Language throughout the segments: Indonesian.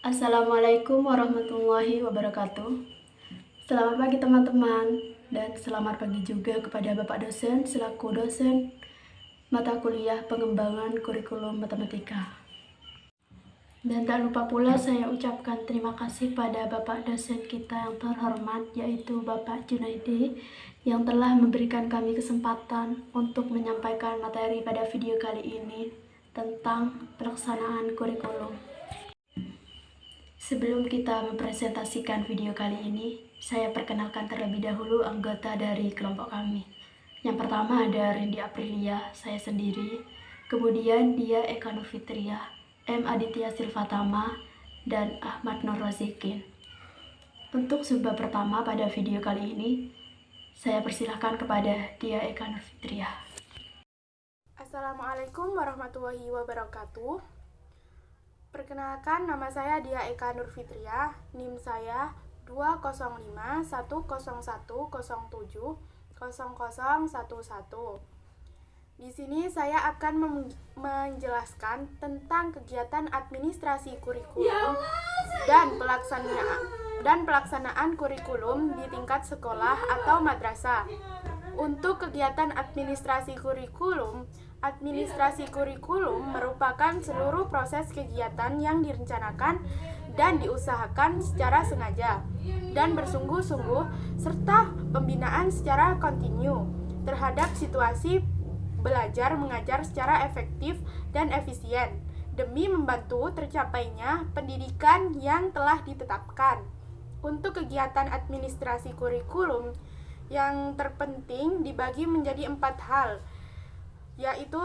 Assalamualaikum warahmatullahi wabarakatuh. Selamat pagi teman-teman, dan selamat pagi juga kepada Bapak dosen selaku dosen mata kuliah pengembangan kurikulum matematika. Dan tak lupa pula saya ucapkan terima kasih pada Bapak dosen kita yang terhormat, yaitu Bapak Junaidi, yang telah memberikan kami kesempatan untuk menyampaikan materi pada video kali ini tentang pelaksanaan kurikulum. Sebelum kita mempresentasikan video kali ini, saya perkenalkan terlebih dahulu anggota dari kelompok kami. Yang pertama ada Rindi Aprilia, saya sendiri. Kemudian dia Eka Nurfitria, M. Aditya Silvatama, dan Ahmad Nur Rozikin. Untuk subbab pertama pada video kali ini, saya persilahkan kepada dia Eka Nurfitria. Assalamualaikum warahmatullahi wabarakatuh. Perkenalkan, nama saya Dia Eka Nurfitria, NIM saya 2051010700011. Di sini saya akan menjelaskan tentang kegiatan administrasi kurikulum dan pelaksanaan kurikulum di tingkat sekolah atau madrasah. Untuk kegiatan administrasi kurikulum merupakan seluruh proses kegiatan yang direncanakan dan diusahakan secara sengaja dan bersungguh-sungguh serta pembinaan secara kontinu terhadap situasi belajar mengajar secara efektif dan efisien demi membantu tercapainya pendidikan yang telah ditetapkan. Untuk kegiatan administrasi kurikulum yang terpenting dibagi menjadi 4 hal, yaitu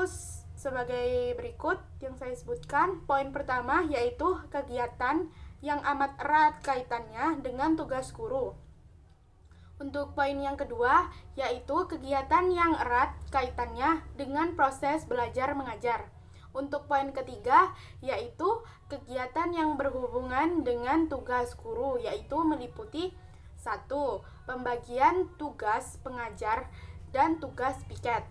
sebagai berikut yang saya sebutkan. Poin pertama yaitu kegiatan yang amat erat kaitannya dengan tugas guru. Untuk poin yang kedua yaitu kegiatan yang erat kaitannya dengan proses belajar mengajar. Untuk poin ketiga yaitu kegiatan yang berhubungan dengan tugas guru, yaitu meliputi 1. Pembagian tugas pengajar dan tugas piket.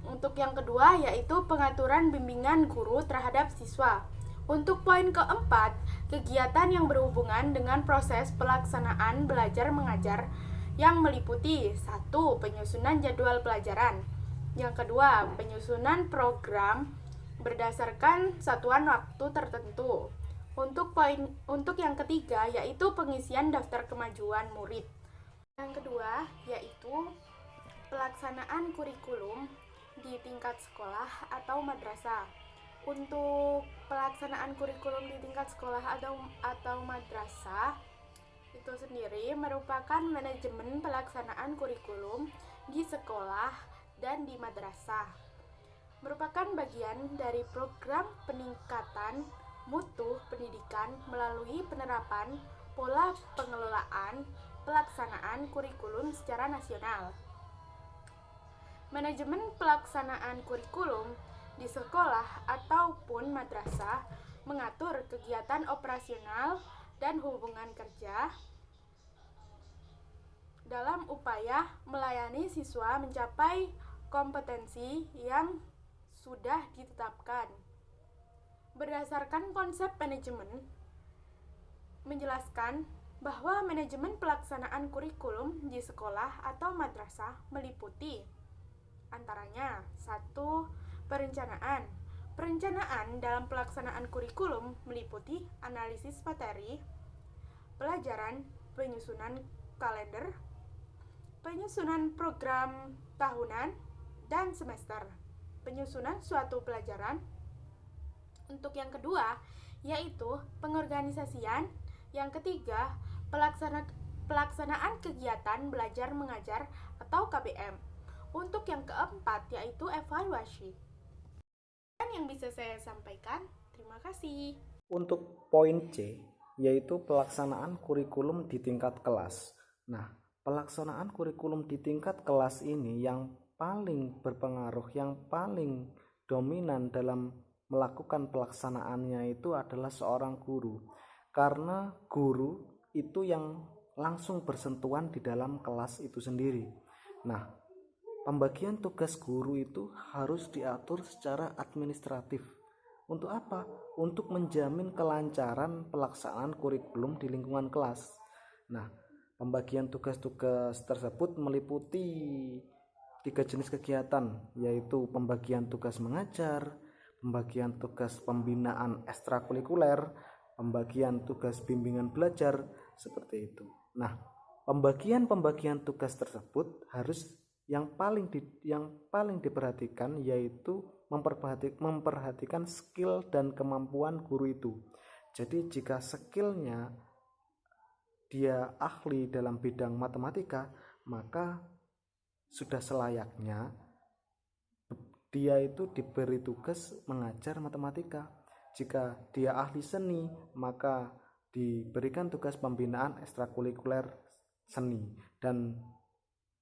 Untuk yang kedua yaitu pengaturan bimbingan guru terhadap siswa. Untuk poin keempat, kegiatan yang berhubungan dengan proses pelaksanaan belajar mengajar yang meliputi 1. Penyusunan jadwal pelajaran. Yang kedua, penyusunan program berdasarkan satuan waktu tertentu. Untuk yang ketiga yaitu pengisian daftar kemajuan murid. Yang kedua yaitu pelaksanaan kurikulum di tingkat sekolah atau madrasah. Untuk pelaksanaan kurikulum di tingkat sekolah atau madrasah itu sendiri merupakan manajemen pelaksanaan kurikulum di sekolah dan di madrasah. Merupakan bagian dari program peningkatan mutu pendidikan melalui penerapan pola pengelolaan pelaksanaan kurikulum secara nasional. Manajemen pelaksanaan kurikulum di sekolah ataupun madrasah mengatur kegiatan operasional dan hubungan kerja dalam upaya melayani siswa mencapai kompetensi yang sudah ditetapkan. Berdasarkan konsep manajemen, menjelaskan bahwa manajemen pelaksanaan kurikulum di sekolah atau madrasah meliputi antaranya 1. Perencanaan. Perencanaan dalam pelaksanaan kurikulum meliputi analisis materi, pelajaran, penyusunan kalender, penyusunan program tahunan dan semester, penyusunan suatu pelajaran. Untuk yang kedua yaitu pengorganisasian. Yang ketiga, pelaksanaan kegiatan belajar mengajar atau KBM. Untuk yang keempat yaitu evaluasi. Dan yang bisa saya sampaikan, terima kasih. Untuk poin C yaitu pelaksanaan kurikulum di tingkat kelas. Nah, pelaksanaan kurikulum di tingkat kelas ini yang paling berpengaruh, yang paling dominan dalam melakukan pelaksanaannya itu adalah seorang guru, karena guru itu yang langsung bersentuhan di dalam kelas itu sendiri. Nah, pembagian tugas guru itu harus diatur secara administratif Untuk apa? Untuk menjamin kelancaran pelaksanaan kurikulum di lingkungan kelas. Nah, pembagian tugas-tugas tersebut meliputi 3 jenis kegiatan, yaitu pembagian tugas mengajar, pembagian tugas pembinaan ekstrakurikuler, pembagian tugas bimbingan belajar, seperti itu. Nah, pembagian tugas tersebut harus yang paling diperhatikan yaitu memperhatikan skill dan kemampuan guru itu. Jadi jika skillnya dia ahli dalam bidang matematika, maka sudah selayaknya dia itu diberi tugas mengajar matematika. Jika dia ahli seni, maka diberikan tugas pembinaan ekstrakurikuler seni. Dan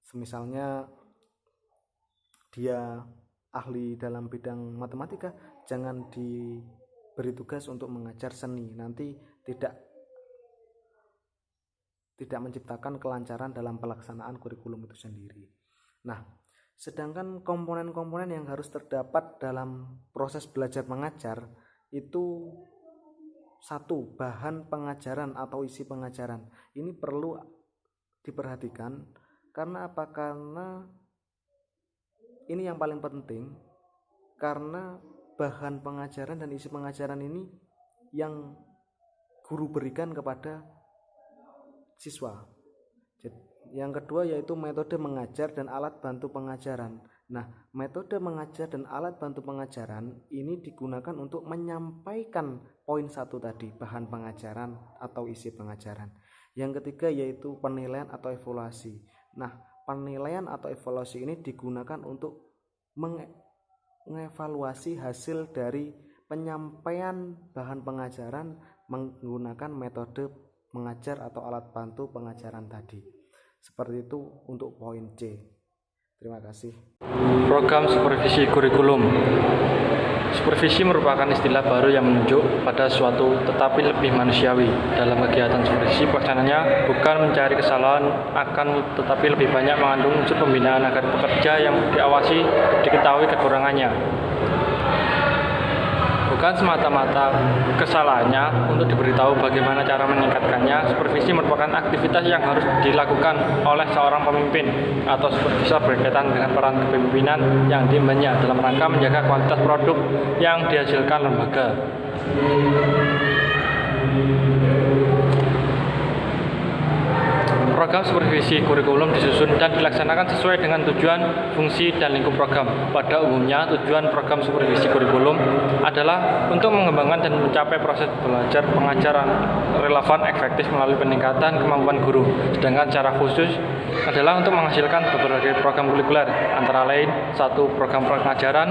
semisalnya dia ahli dalam bidang matematika, jangan diberi tugas untuk mengajar seni, nanti tidak menciptakan kelancaran dalam pelaksanaan kurikulum itu sendiri. Nah, sedangkan komponen-komponen yang harus terdapat dalam proses belajar mengajar itu 1. Bahan pengajaran atau isi pengajaran. Ini perlu diperhatikan karena apa? Karena ini yang paling penting, karena bahan pengajaran dan isi pengajaran ini yang guru berikan kepada siswa. Yang kedua yaitu metode mengajar dan alat bantu pengajaran. Nah, metode mengajar dan alat bantu pengajaran ini digunakan untuk menyampaikan poin 1 tadi, bahan pengajaran atau isi pengajaran. Yang ketiga yaitu penilaian atau evaluasi. Nah, penilaian atau evaluasi ini digunakan untuk mengevaluasi hasil dari penyampaian bahan pengajaran menggunakan metode mengajar atau alat bantu pengajaran tadi. Seperti itu untuk poin C. Terima kasih. Program supervisi kurikulum. Supervisi merupakan istilah baru yang menunjuk pada suatu tetapi lebih manusiawi. Dalam kegiatan supervisi, pelaksananya bukan mencari kesalahan, akan tetapi lebih banyak mengandung unsur pembinaan agar pekerja yang diawasi diketahui kekurangannya. Bukan semata-mata kesalahannya untuk diberitahu bagaimana cara meningkatkannya. Supervisi merupakan aktivitas yang harus dilakukan oleh seorang pemimpin atau supervisor berkaitan dengan peran kepemimpinan yang diembannya dalam rangka menjaga kualitas produk yang dihasilkan lembaga. Program supervisi kurikulum disusun dan dilaksanakan sesuai dengan tujuan, fungsi, dan lingkup program. Pada umumnya, tujuan program supervisi kurikulum adalah untuk mengembangkan dan mencapai proses belajar pengajaran relevan efektif melalui peningkatan kemampuan guru. Sedangkan secara khusus adalah untuk menghasilkan berbagai program kurikuler, antara lain 1. Program pengajaran,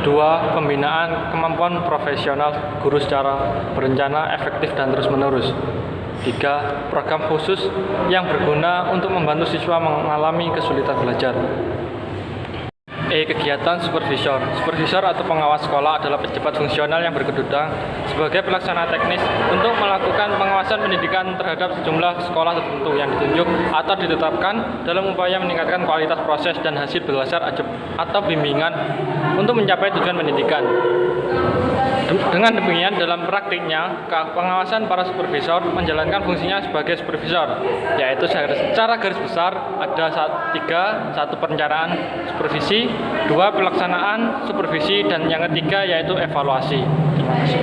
2. Pembinaan kemampuan profesional guru secara berencana, efektif, dan terus-menerus. 3. Program khusus yang berguna untuk membantu siswa mengalami kesulitan belajar. Kegiatan supervisor. Supervisor atau pengawas sekolah adalah pejabat fungsional yang berkedudukan sebagai pelaksana teknis untuk melakukan pengawasan pendidikan terhadap sejumlah sekolah tertentu yang ditunjuk atau ditetapkan dalam upaya meningkatkan kualitas proses dan hasil belajar atau bimbingan untuk mencapai tujuan pendidikan. Dengan demikian, dalam praktiknya, pengawasan para supervisor menjalankan fungsinya sebagai supervisor, yaitu secara garis besar ada 3, 1 perencanaan supervisi, 2 pelaksanaan supervisi, dan yang ketiga yaitu evaluasi. Terima kasih.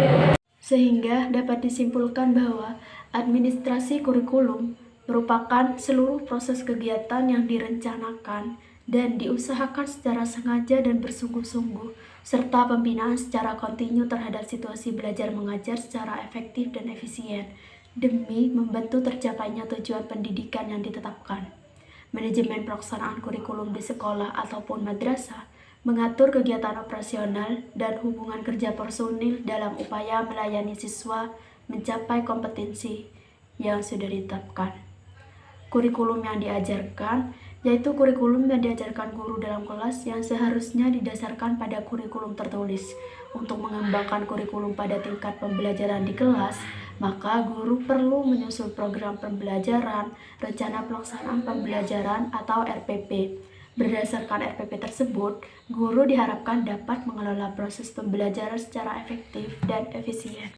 Sehingga dapat disimpulkan bahwa administrasi kurikulum merupakan seluruh proses kegiatan yang direncanakan dan diusahakan secara sengaja dan bersungguh-sungguh, serta pembinaan secara kontinu terhadap situasi belajar mengajar secara efektif dan efisien, demi membantu tercapainya tujuan pendidikan yang ditetapkan. Manajemen pelaksanaan kurikulum di sekolah ataupun madrasah mengatur kegiatan operasional dan hubungan kerja personil dalam upaya melayani siswa mencapai kompetensi yang sudah ditetapkan. Kurikulum yang diajarkan yaitu kurikulum yang diajarkan guru dalam kelas yang seharusnya didasarkan pada kurikulum tertulis. Untuk mengembangkan kurikulum pada tingkat pembelajaran di kelas, maka guru perlu menyusun program pembelajaran, rencana pelaksanaan pembelajaran atau RPP, Berdasarkan RPP tersebut, guru diharapkan dapat mengelola proses pembelajaran secara efektif dan efisien.